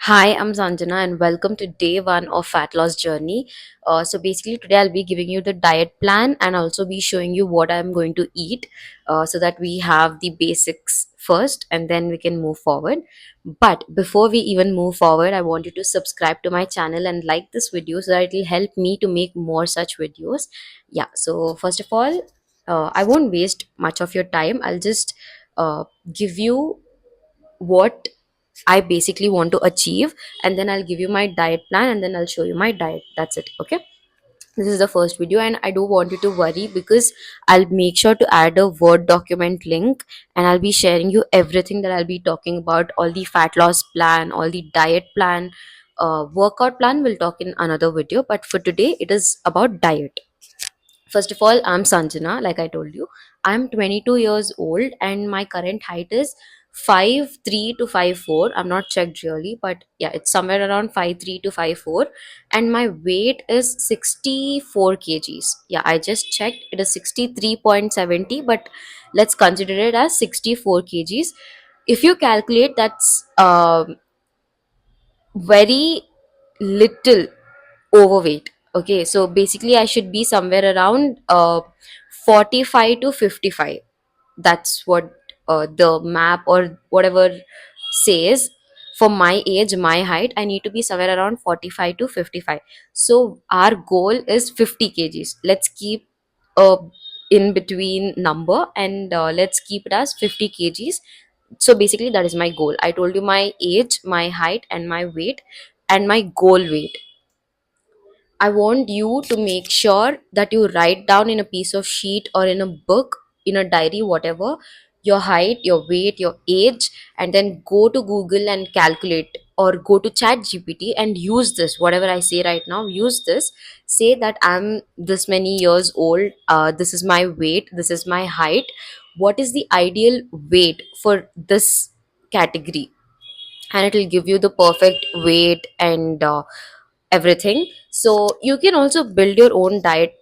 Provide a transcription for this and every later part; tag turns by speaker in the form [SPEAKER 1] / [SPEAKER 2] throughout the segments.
[SPEAKER 1] Hi, I'm Sanjana, and welcome to day one of Fat Loss Journey. Basically, today I'll be giving you the diet plan and also be showing you what I'm going to eat so that we have the basics first and then we can move forward. But before we even move forward, I want you to subscribe to my channel and like this video so that it will help me to make more such videos. Yeah, so first of all, I won't waste much of your time. I'll just give you what I basically want to achieve, and then I'll give you my diet plan and then I'll show you my diet. That's it. Okay. This is the first video, and I don't want you to worry because I'll make sure to add a Word document link and I'll be sharing you everything that I'll be talking about, all the fat loss plan, all the diet plan, workout plan. We'll talk in another video, but for today, it is about diet. First of all, I'm Sanjana, like I told you. I'm 22 years old and my current height is 5'3" to 5'4". I'm not checked really, but yeah, it's somewhere around 5'3" to 5'4". And my weight is 64 kgs. Yeah, I just checked. It is 63.70, but let's consider it as 64 kgs. If you calculate, that's very little overweight. Okay, so basically I should be somewhere around 45 to 55. That's what the map or whatever says. For my age, my height, I need to be somewhere around 45 to 55. So our goal is 50 kgs. Let's keep a in between number and let's keep it as 50 kgs. So basically that is my goal. I told you my age, my height, and my weight, and my goal weight. I want you to make sure that you write down in a piece of sheet or in a book, in a diary, whatever, your height, your weight, your age, and then go to Google and calculate, or go to Chat GPT and use this. Whatever I say right now, use this. Say that I'm this many years old, this is my weight, this is my height. What is the ideal weight for this category? And it will give you the perfect weight and everything. So you can also build your own diet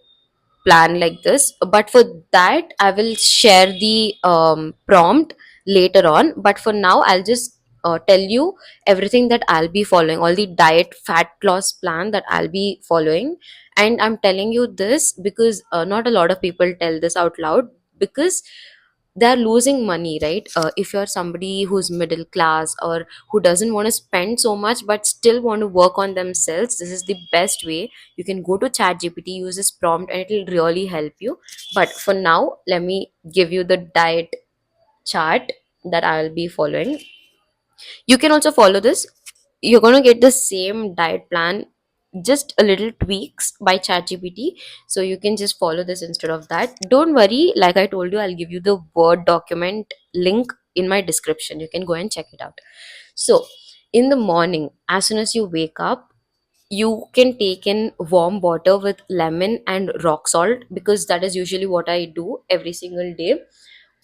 [SPEAKER 1] plan like this, but for that I will share the prompt later on. But for now I'll just tell you everything that I'll be following, all the diet fat loss plan that I'll be following. And I'm telling you this because not a lot of people tell this out loud, because they're losing money, right? If you're somebody who's middle class or who doesn't want to spend so much but still want to work on themselves, this is the best way. You can go to Chat GPT, use this prompt, and it will really help you. But for now, let me give you the diet chart that I'll be following. You can also follow this. You're going to get the same diet plan, just a little tweaks by ChatGPT. So you can just follow this instead of that. Don't worry, like I told you, I'll give you the Word document link in my description. You can go and check it out. So in the morning, as soon as you wake up, you can take in warm water with lemon and rock salt, because that is usually what I do every single day.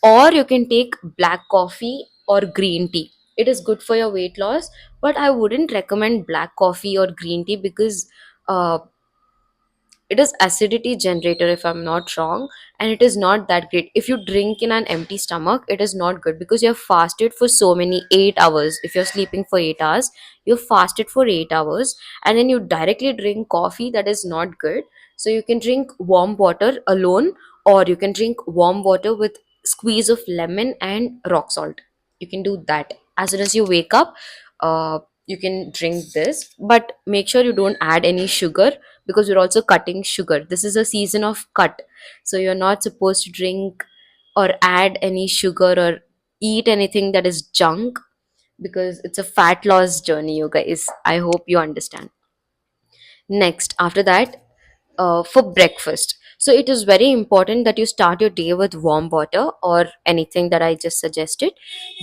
[SPEAKER 1] Or you can take black coffee or green tea. It is good for your weight loss, but I wouldn't recommend black coffee or green tea because uh, it is acidity generator, if I'm not wrong, and it is not that great. If you drink in an empty stomach, it is not good because you have fasted for so many 8 hours. If you're sleeping for 8 hours, you fasted for 8 hours, and then you directly drink coffee, that is not good. So you can drink warm water alone, or you can drink warm water with squeeze of lemon and rock salt. You can do that as soon as you wake up. You can drink this, but make sure you don't add any sugar, because we're also cutting sugar. This is a season of cut, so you're not supposed to drink or add any sugar or eat anything that is junk, because it's a fat loss journey, you guys. I hope you understand. Next, after that, for breakfast. So it is very important that you start your day with warm water or anything that I just suggested.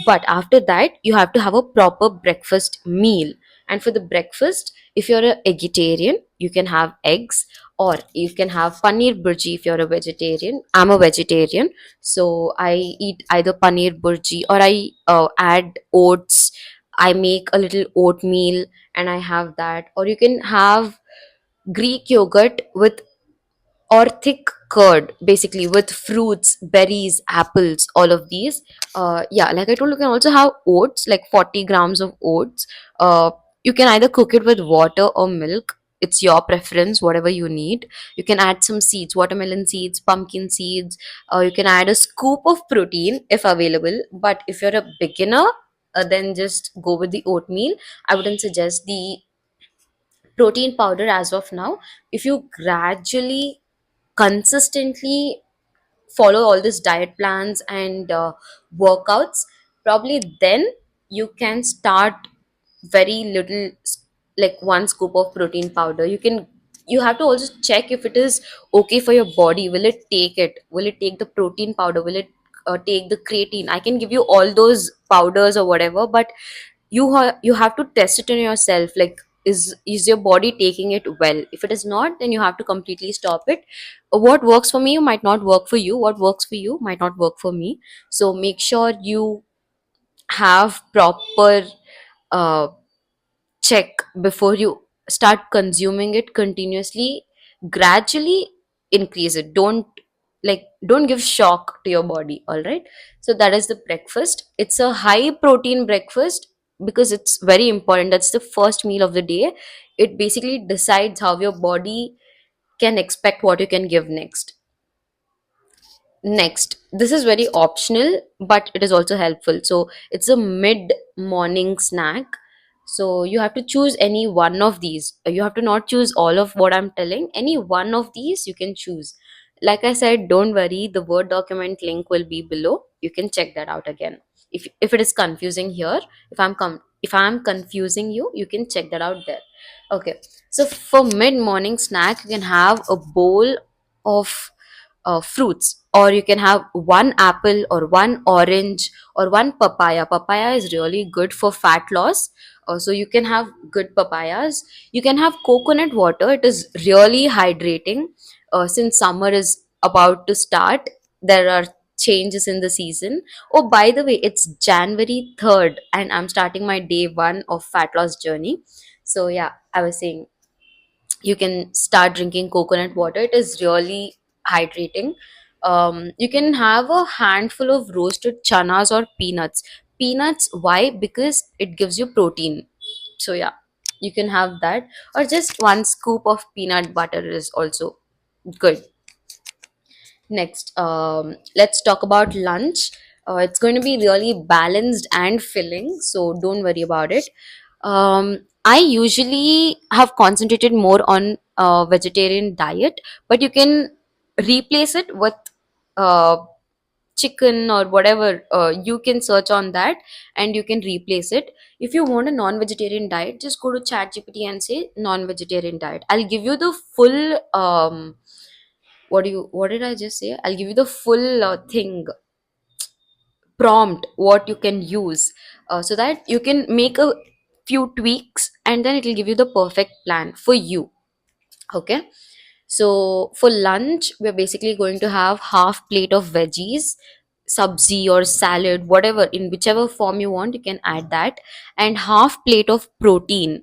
[SPEAKER 1] But after that, you have to have a proper breakfast meal. And for the breakfast, if you're a vegetarian, you can have eggs, or you can have paneer burji if you're a vegetarian. I'm a vegetarian, so I eat either paneer burji, or I add oats. I make a little oatmeal and I have that. Or you can have Greek yogurt with, or thick curd, basically with fruits, berries, apples, all of these. Yeah, like I told, you can also have oats, like 40 grams of oats. You can either cook it with water or milk. It's your preference, whatever you need. You can add some seeds, watermelon seeds, pumpkin seeds. You can add a scoop of protein if available. But if you're a beginner, then just go with the oatmeal. I wouldn't suggest the protein powder as of now. If you gradually, consistently follow all these diet plans and workouts, probably then you can start very little, like one scoop of protein powder. You have to also check if it is okay for your body. Will it take it? Will it take the protein powder? Will it take the creatine? I can give you all those powders or whatever, but you have to test it on yourself. Like, is your body taking it well? If it is not, then you have to completely stop it. What works for me might not work for you. What works for you might not work for me. So make sure you have proper uh, check before you start consuming it continuously. Gradually increase it. Don't give shock to your body. All right, so that is the breakfast. It's a high protein breakfast because it's very important. That's the first meal of the day. It basically decides how your body can expect what you can give next. Next, this is very optional, but it is also helpful. So it's a mid morning snack. So you have to choose any one of these. You have to not choose all of what I'm telling. Any one of these you can choose. Like I said, don't worry. The Word document link will be below. You can check that out again. If it is confusing here, if I'm confusing you, you can check that out there. Okay. So for mid morning snack, you can have a bowl of fruits, or you can have one apple or one orange or one papaya. Papaya is really good for fat loss. So you can have good papayas. You can have coconut water. It is really hydrating. Since summer is about to start, there are changes in the season. Oh, by the way, it's January 3rd and I'm starting my day one of fat loss journey. So yeah, I was saying you can start drinking coconut water. It is really hydrating. You can have a handful of roasted chanas or peanuts. Why? Because it gives you protein. So yeah, you can have that, or just one scoop of peanut butter is also good. Next, let's talk about lunch. It's going to be really balanced and filling, so don't worry about it. I usually have concentrated more on vegetarian diet, but you can replace it with uh, chicken or whatever. You can search on that and you can replace it. If you want a non-vegetarian diet, just go to ChatGPT and say non-vegetarian diet. I'll give you the full what did I just say? I'll give you the full thing, prompt, what you can use, so that you can make a few tweaks and then it will give you the perfect plan for you. Okay. So for lunch, we're basically going to have half plate of veggies, sabzi or salad, whatever, in whichever form you want, you can add that, and half plate of protein,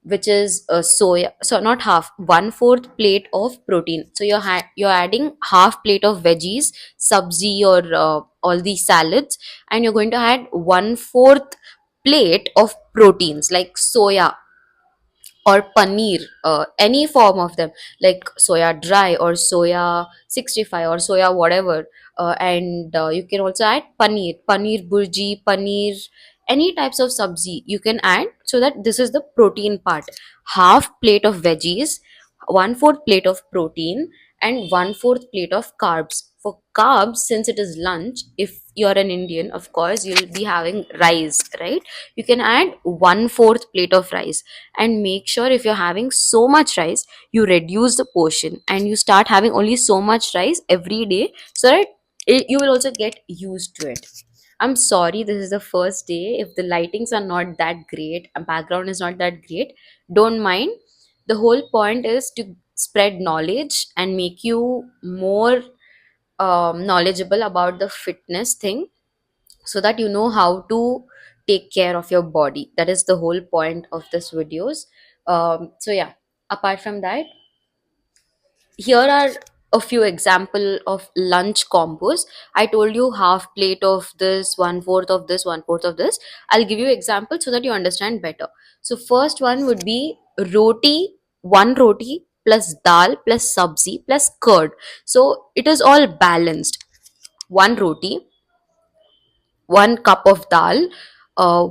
[SPEAKER 1] which is soya. So not half, one fourth plate of protein. So you're adding half plate of veggies, sabzi or all these salads, and you're going to add one fourth plate of proteins like soya or paneer, any form of them, like soya dry or soya 65 or soya whatever. And you can also add paneer burji, paneer, any types of sabzi you can add, so that this is the protein part. Half plate of veggies, one fourth plate of protein, and one fourth plate of carbs. For carbs, since it is lunch, if you're an Indian, of course you'll be having rice, right? You can add one fourth plate of rice. And make sure, if you're having so much rice, you reduce the portion and you start having only so much rice every day, so that you will also get used to it. I'm sorry, this is the first day. If the lightings are not that great and background is not that great, don't mind. The whole point is to spread knowledge and make you more knowledgeable about the fitness thing, so that you know how to take care of your body. That is the whole point of this videos. So yeah, apart from that, here are a few example of lunch combos. I told you half plate of this, one fourth of this, one fourth of this. I'll give you examples so that you understand better. So first one would be roti, one roti plus dal plus sabzi plus curd. So it is all balanced. One roti, one cup of dal, uh,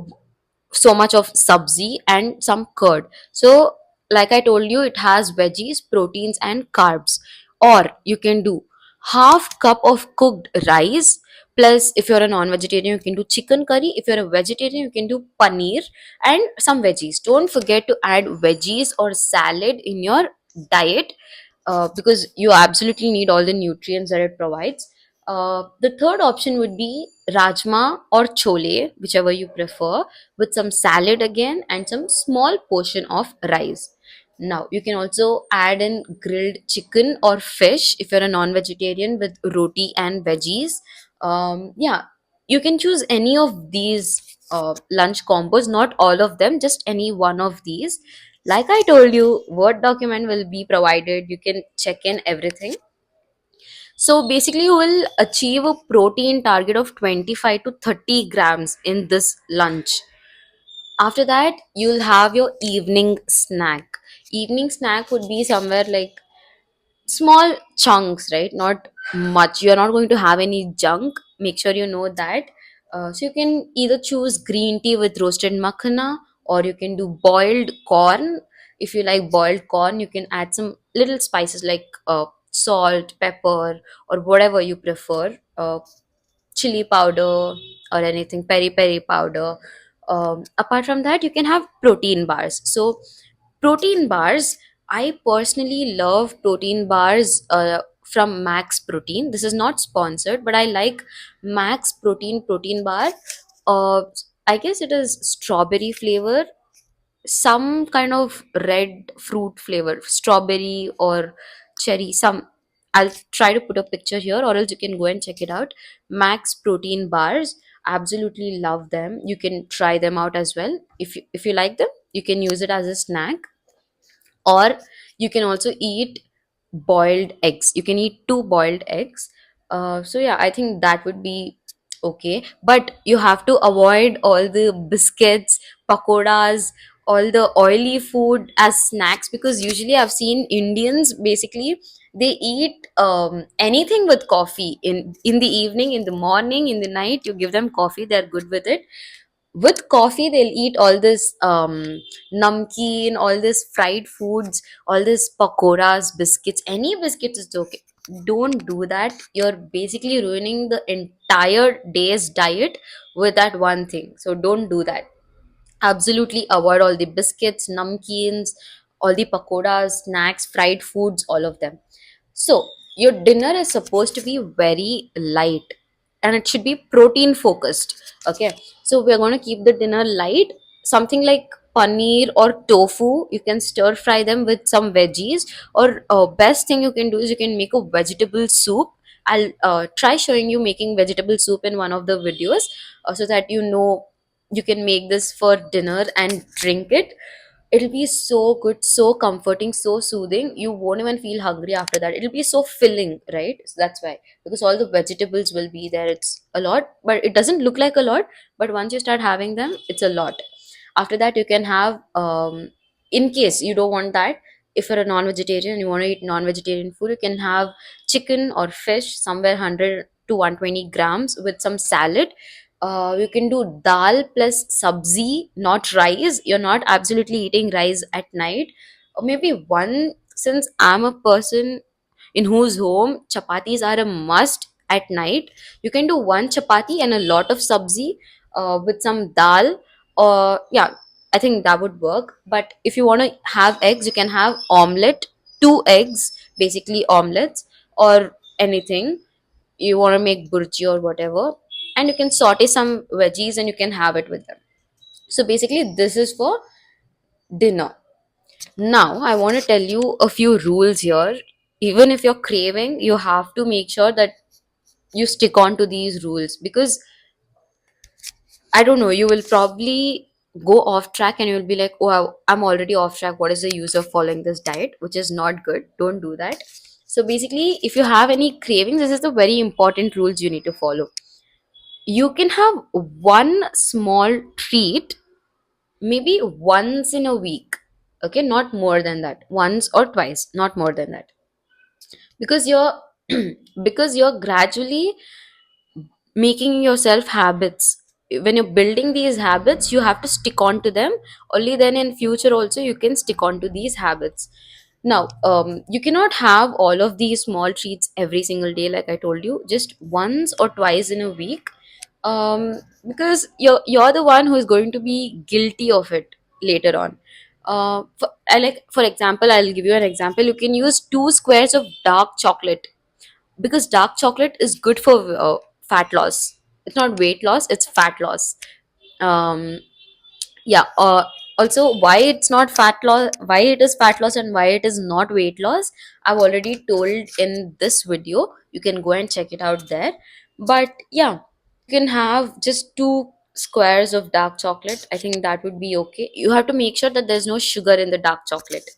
[SPEAKER 1] so much of sabzi and some curd. So like I told you, it has veggies, proteins and carbs. Or you can do half cup of cooked rice, plus if you're a non-vegetarian you can do chicken curry, if you're a vegetarian you can do paneer and some veggies. Don't forget to add veggies or salad in your diet, because you absolutely need all the nutrients that it provides. The third option would be rajma or chole, whichever you prefer, with some salad again and some small portion of rice. Now, you can also add in grilled chicken or fish if you're a non vegetarian with roti and veggies. Yeah, you can choose any of these lunch combos, not all of them, just any one of these. Like I told you, Word document will be provided. You can check in everything. So basically, you will achieve a protein target of 25 to 30 grams in this lunch. After that, you'll have your evening snack. Evening snack would be somewhere like small chunks, right? Not much. You're not going to have any junk. Make sure you know that. So you can either choose green tea with roasted makhana, or you can do boiled corn. If you like boiled corn, you can add some little spices like salt, pepper, or whatever you prefer. Chili powder or anything, peri peri powder. Apart from that, you can have protein bars. So protein bars, I personally love protein bars from Max Protein. This is not sponsored, but I like Max Protein bar. uh, I guess it is strawberry flavor, some kind of red fruit flavor, strawberry or cherry, some. I'll try to put a picture here, or else you can go and check it out. Max Protein bars, absolutely love them. You can try them out as well. If you like them, you can use it as a snack. Or you can also eat boiled eggs. You can eat two boiled eggs. So yeah, I think that would be okay, but you have to avoid all the biscuits, pakoras, all the oily food as snacks, because usually I've seen Indians basically they eat anything with coffee in the evening, in the morning, in the night. You give them coffee, they're good with it. With coffee they'll eat all this namkeen, all this fried foods, all this pakoras, biscuits, any biscuits is okay. Don't do that. You're basically ruining the entire day's diet with that one thing, so don't do that. Absolutely avoid all the biscuits, namkeens, all the pakoras, snacks, fried foods, all of them. So, your dinner is supposed to be very light and it should be protein focused. Okay, so we're going to keep the dinner light, something like paneer or tofu. You can stir fry them with some veggies, or best thing you can do is you can make a vegetable soup. I'll try showing you making vegetable soup in one of the videos, so that you know you can make this for dinner and drink it. It'll be so good, so comforting, so soothing. You won't even feel hungry after that. It'll be so filling, right? So that's why, because all the vegetables will be there. It's a lot, but it doesn't look like a lot. But once you start having them, it's a lot. After that, you can have, in case you don't want that, if you're a non-vegetarian and you want to eat non-vegetarian food, you can have chicken or fish, somewhere 100 to 120 grams with some salad. You can do dal plus sabzi, not rice. You're not absolutely eating rice at night. Or maybe one, since I'm a person in whose home chapatis are a must at night, you can do one chapati and a lot of sabzi with some dal. Or yeah, I think that would work. But if you want to have eggs, you can have omelette, two eggs, basically omelets, or anything. You want to make burji or whatever, and you can saute some veggies and you can have it with them. So basically this is for dinner. Now I want to tell you a few rules here. Even if you're craving, you have to make sure that you stick on to these rules, because I don't know, you will probably go off track and you'll be like, oh, I'm already off track. What is the use of following this diet? Which is not good. Don't do that. So basically, if you have any cravings, this is the very important rules you need to follow. You can have one small treat maybe once in a week. Okay, not more than that. Once or twice, not more than that. Because you're because you're gradually making yourself habits. When you're building these habits, you have to stick on to them. Only then in future also you can stick on to these habits. Now, you cannot have all of these small treats every single day, like I told you, just once or twice in a week. Because you're the one who is going to be guilty of it later on. For example, I'll give you an example. You can use 2 squares of dark chocolate, because dark chocolate is good for fat loss. It's not weight loss, it's fat loss. um yeah Also, why it's not fat loss, why it is fat loss and why it is not weight loss, I've already told in this video. You can go and check it out there. But yeah, you can have just 2 squares of dark chocolate. I think that would be okay. You have to make sure that there's no sugar in the dark chocolate.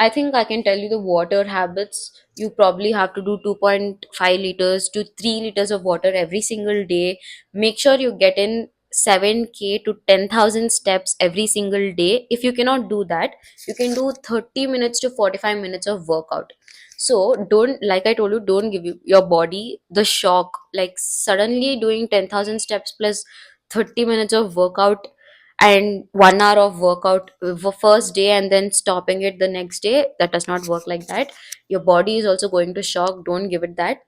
[SPEAKER 1] I think I can tell you the water habits. You probably have to do 2.5 liters to 3 liters of water every single day. Make sure you get in 7K to 10,000 steps every single day. If you cannot do that, you can do 30 minutes to 45 minutes of workout. So, don't, like I told you, don't give your body the shock. Like, suddenly doing 10,000 steps plus 30 minutes of workout and 1 hour of workout first day and then stopping it the next day, that does not work like that. Your body is also going to shock. Don't give it that.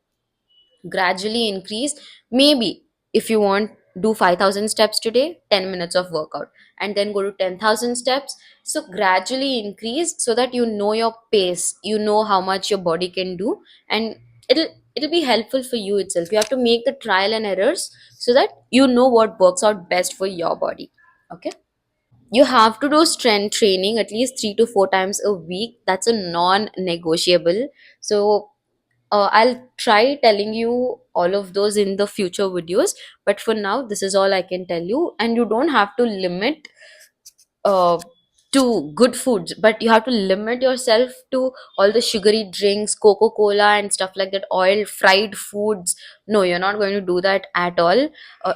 [SPEAKER 1] Gradually increase. Maybe if you want, do 5,000 steps today, 10 minutes of workout, and then go to 10,000 steps. So gradually increase so that you know your pace, you know how much your body can do. And it'll be helpful for you itself. You have to make the trial and errors so that you know what works out best for your body. Okay. You have to do strength training at least 3 to 4 times a week. That's a non-negotiable. So I'll try telling you all of those in the future videos. But for now, this is all I can tell you. And you don't have to limit uh, to good foods, but you have to limit yourself to all the sugary drinks, Coca Cola, and stuff like that, oil, fried foods. No, you're not going to do that at all.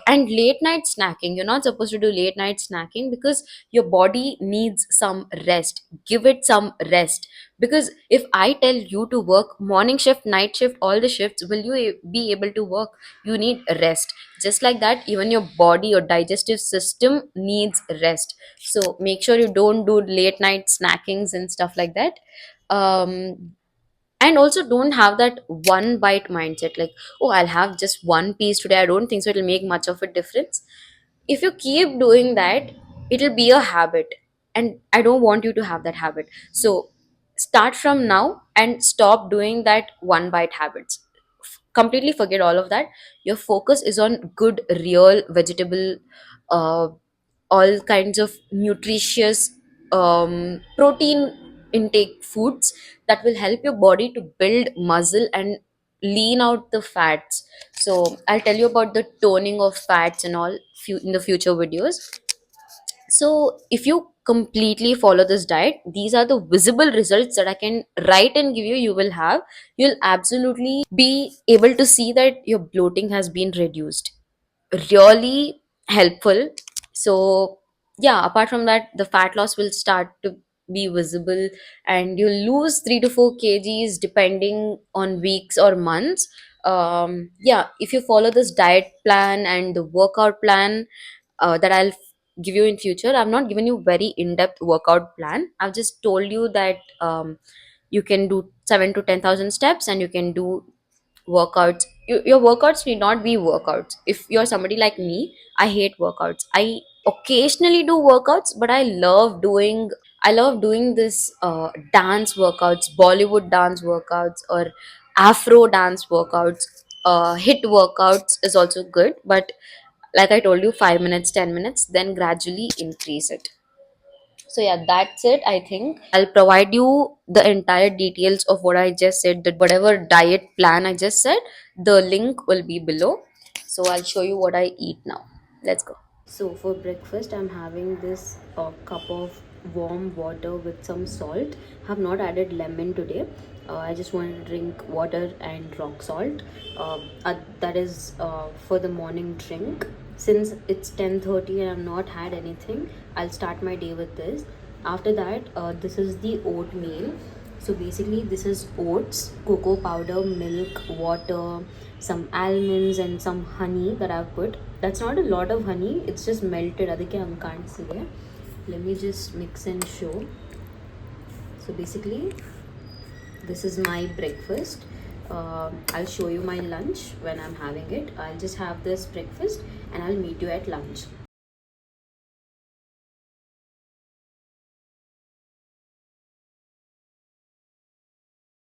[SPEAKER 1] And late night snacking, you're not supposed to do late night snacking because your body needs some rest. Give it some rest. Because if I tell you to work morning shift, night shift, all the shifts, will you be able to work? You need rest. Just like that, even your body, your digestive system needs rest. So make sure you don't do late night snackings and stuff like that. And also don't have that one bite mindset, like, oh, I'll have just one piece today, I don't think so it'll make much of a difference. If you keep doing that, it'll be a habit, and I don't want you to have that habit. So start from now and stop doing that one bite habits. Completely forget all of that. Your focus is on good real vegetable, uh, all kinds of nutritious, protein intake foods that will help your body to build muscle and lean out the fats. So I'll tell you about the toning of fats and all in the future videos. So if you completely follow this diet, these are the visible results that I can write and give you. You'll absolutely be able to see that your bloating has been reduced. Really helpful. So yeah, apart from that, the fat loss will start to be visible, and you'll lose 3 to 4 kgs depending on weeks or months. Yeah, if you follow this diet plan and the workout plan that I'll give you in future. I've not given you very in-depth workout plan. I've just told you that you can do 7 to 10,000 steps, and you can do workouts. Your workouts need not be workouts. If you're somebody like me, I hate workouts. I occasionally do workouts, but I love doing this dance workouts, Bollywood dance workouts, or Afro dance workouts. Hit workouts is also good, but like I told you, 5 minutes, 10 minutes, then gradually increase it. So yeah, that's it. I think I'll provide you the entire details of what I just said, that whatever diet plan I just said, the link will be below. So I'll show you what I eat now. Let's go. So for breakfast, I'm having this cup of warm water with some salt. Have not added lemon today. I just want to drink water and rock salt. That is for the morning drink. Since it's 10:30 and I've not had anything, I'll start my day with this. After that, this is the oatmeal. So basically, this is oats, cocoa powder, milk, water, some almonds, and some honey that I've put. That's not a lot of honey, it's just melted. ಅದಕ್ಕೆ I can't see it. Let me just mix and show. So basically, this is my breakfast. I'll show you my lunch when I'm having it. I'll just have this breakfast and I'll meet you at lunch.